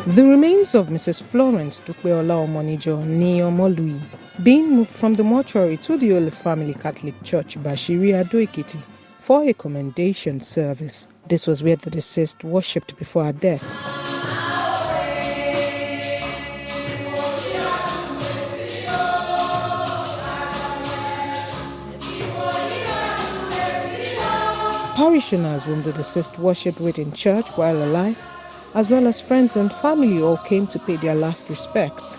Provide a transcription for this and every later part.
The remains of Mrs Florence Dupeola Omonijo Omolui being moved from the mortuary to the Holy Family Catholic Church, Bashiri Ado-Ekiti, for a commendation service. This was where the deceased worshipped before her death. Parishioners whom the deceased worshipped with in church while alive, as well as friends and family, all came to pay their last respects.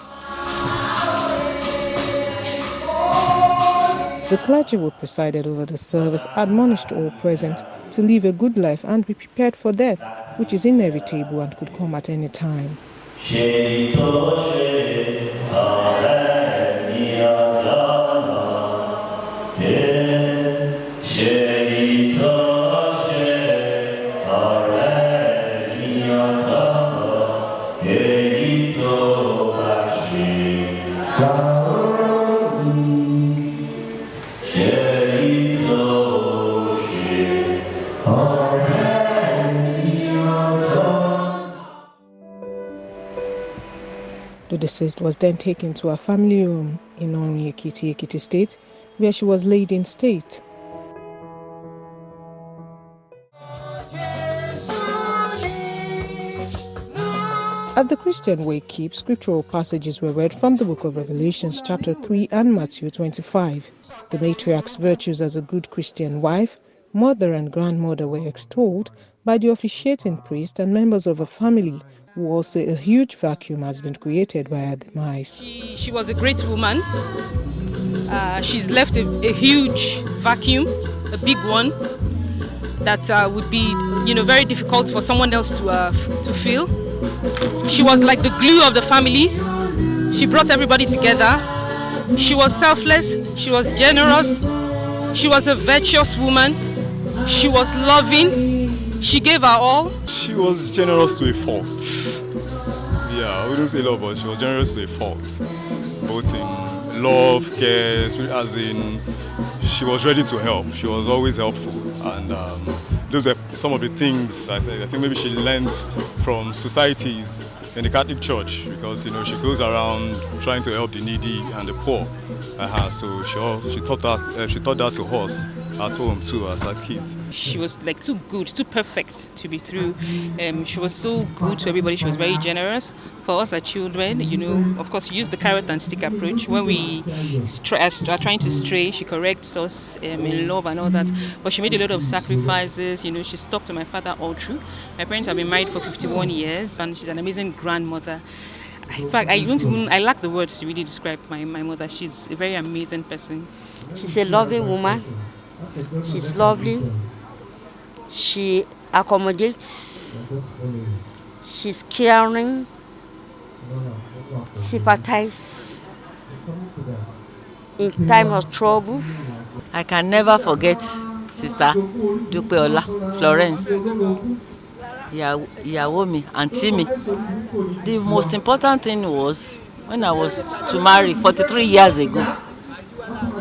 The clergy who presided over the service admonished all present to live a good life and be prepared for death, which is inevitable and could come at any time. The deceased was then taken to her family home in Ekiti, Ekiti State, where she was laid in state. At the Christian Wake Keep, scriptural passages were read from the book of Revelations chapter 3 and Matthew 25. The matriarch's virtues as a good Christian wife, mother and grandmother were extolled by the officiating priest and members of her family, who all say a huge vacuum has been created by her demise. She was a great woman. She's left a huge vacuum, a big one, that would be, very difficult for someone else to fill. She was like the glue of the family. She brought everybody together. She was selfless. She was generous. She was a virtuous woman. She was loving. She gave her all. She was generous to a fault. Yeah, we don't say love, but she was generous to a fault. Both in love, care, as in she was ready to help. She was always helpful. And those were some of the things I think maybe she learned from societies in the Catholic Church, because she goes around trying to help the needy and the poor. So she taught that to us at home too as a kid. She was like too good, too perfect to be true. She was so good to everybody. She was very generous. For us as children, of course, she used the carrot and stick approach. When we are trying to stray, she corrects us in love and all that. But she made a lot of sacrifices. She stuck to my father all through. My parents have been married for 51 years, and she's an amazing grandmother. In fact, I lack the words to really describe my mother. She's a very amazing person. She's a loving woman. She's lovely. She accommodates. She's caring. Sympathizes in time of trouble. I can never forget Sister Dupeola Florence. Ìyàwó mi, auntie mi. The most important thing was when I was to marry 43 years ago.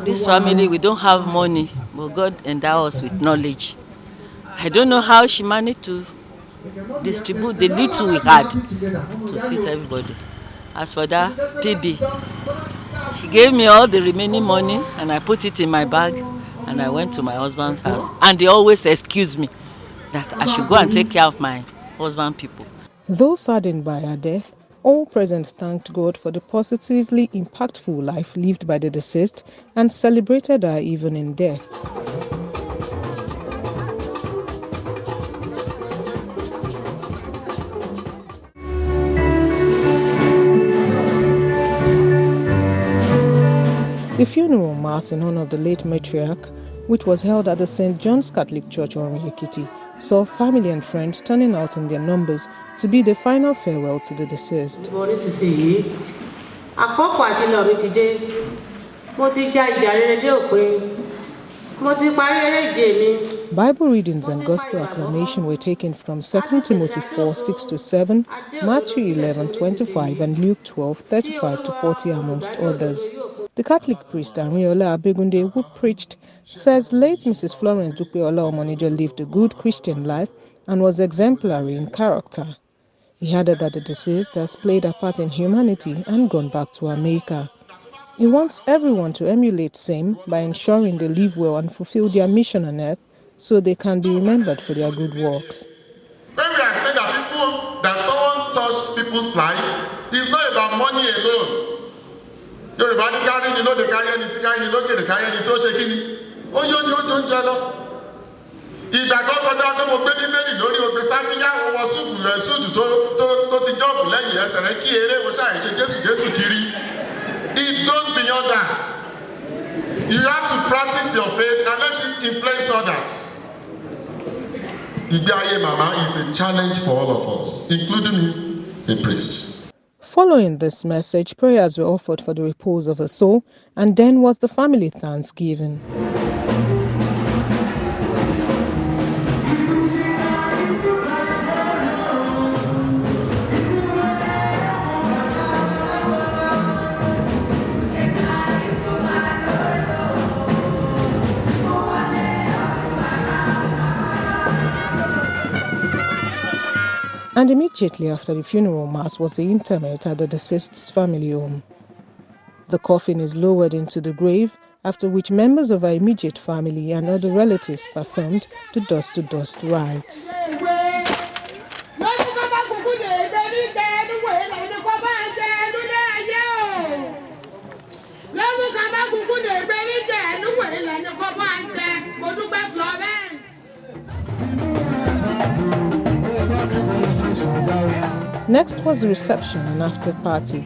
This family, we don't have money, but God endowed us with knowledge. I don't know how she managed to distribute the little we had to feed everybody. As for that PB, she gave me all the remaining money and I put it in my bag and I went to my husband's house. And they always excuse me that I should go and take care of my husband people. Though saddened by her death, all present thanked God for the positively impactful life lived by the deceased and celebrated her even in death. The funeral mass in honor of the late matriarch, which was held at the St. John's Catholic Church, Ekiti, saw family and friends turning out in their numbers to bid a final farewell to the deceased. Bible readings and gospel acclamation were taken from 2 Timothy 4:6-7, Matthew 11:25, and Luke 12:35-40, amongst others. The Catholic priest Ariola Abegunde, who preached, says late Mrs Florence Dupeola Omonijo lived a good Christian life and was exemplary in character. He added that the deceased has played a part in humanity and gone back to her maker. He wants everyone to emulate same by ensuring they live well and fulfill their mission on earth so they can be remembered for their good works. When we are saying that someone touched people's life, it's not about money alone. Everybody carrying, you know, the carrying is carrying, you know, the carrying is so shaking. Oh, you don't jello. Ìdàgbọ́ kọjá tó mo gbé bíbélì lórí ogbe sáfíyá wọ súùtù tó ti jọ́ọ̀bù lẹ́yìn ẹsẹ̀ rẹ̀ kí eré wo ṣáà ṣe Jésù kiri. It goes beyond that. You have to practice your faith and let it influence others. Ìgbé ayé màmá is a challenge for all of us, including me, a priest. Following this message, prayers were offered for the repose of her soul, and then was the family thanksgiving. And immediately after the funeral mass was the interment at the deceased's family home. The coffin is lowered into the grave, after which members of her immediate family and other relatives performed the dust-to-dust rites. Next was the reception and after party.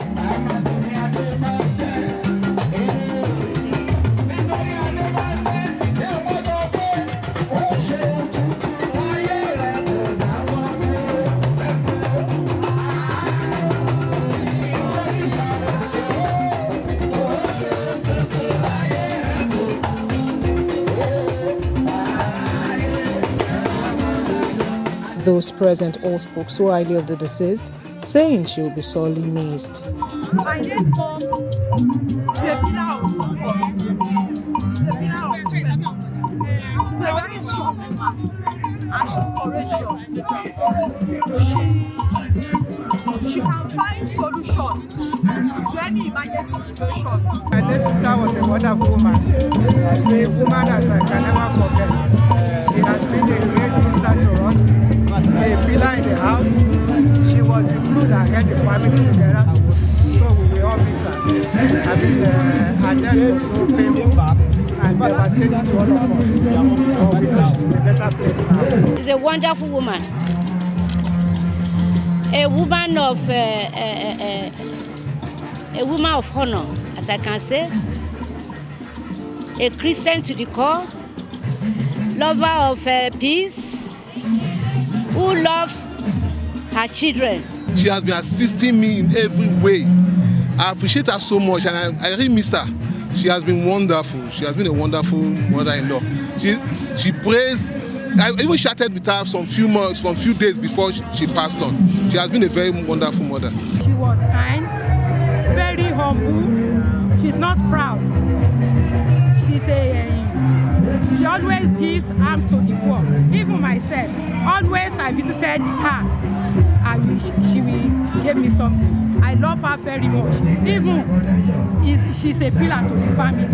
Those present all spoke so highly of the deceased, saying she will be sorely missed. My next mom, she's a pillar of support. She's a pillar of strength. She's a very strong woman, and she's courageous. She can find solution to any emergency situation. My dear sister was a wonderful woman, a woman that I can never forget. She has been a great sister to us, a pillar in the house. She was the glue that held the family together, so we will all miss her. I mean, her death was so painful and devastating to all of us, but we know she's in a better place now. She's a wonderful woman, a woman of honor, as I can say, a Christian to the core, lover of peace, who loves her children. She has been assisting me in every way. I appreciate her so much, and I really miss her. She has been wonderful. She has been a wonderful mother-in-law. She prays. I even chatted with her some few days before she passed on. She has been a very wonderful mother. She was kind, very humble. She's not proud. She always gives alms to the poor. Even myself, always I visited her, and she will give me something. I love her very much. Even she's a pillar to the family.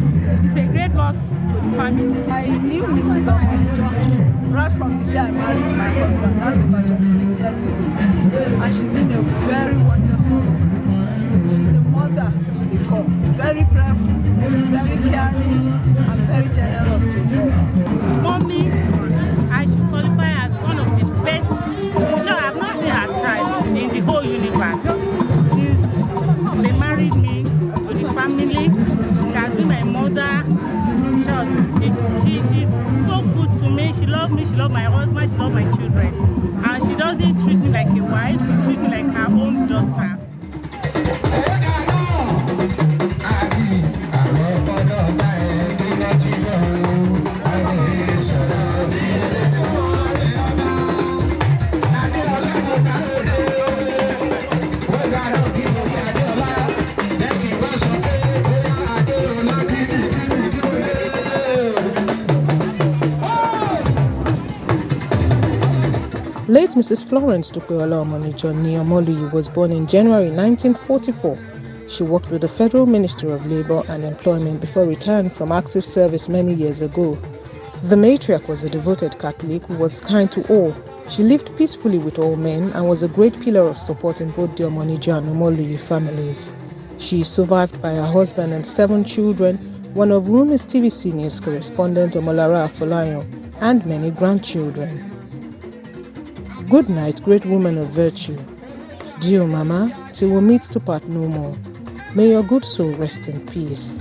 It's a great loss to the family. I knew Mrs. Omonijo right from the day I married my husband. That's about 26 years ago. And she's been a very wonderful woman. She's a mother to the core. Very prayerful, very caring, and very generous to folks. Mommy, I should qualify as one of the best. Sure, I've not seen her type in the whole universe. Since they married me to the family, she has been my mother. She's so good to me. She loves me, she loves my husband, she loves my children. And she doesn't treat me like a wife, she treats me like her own daughter. Late Mrs Florence Dupeola Omonijo Omonijo was born in January 1944. She worked with the Federal Ministry of Labour and Employment before retiring from active service many years ago. The matriarch was a devoted Catholic who was kind to all. She lived peacefully with all men and was a great pillar of support in both the Omonijo and Omonijo families. She is survived by her husband and 7 children, one of whom is TVC News correspondent Omolara Afolayan, and many grandchildren. Good night, great woman of virtue. Dear Mama, till we meet to part no more. May your good soul rest in peace.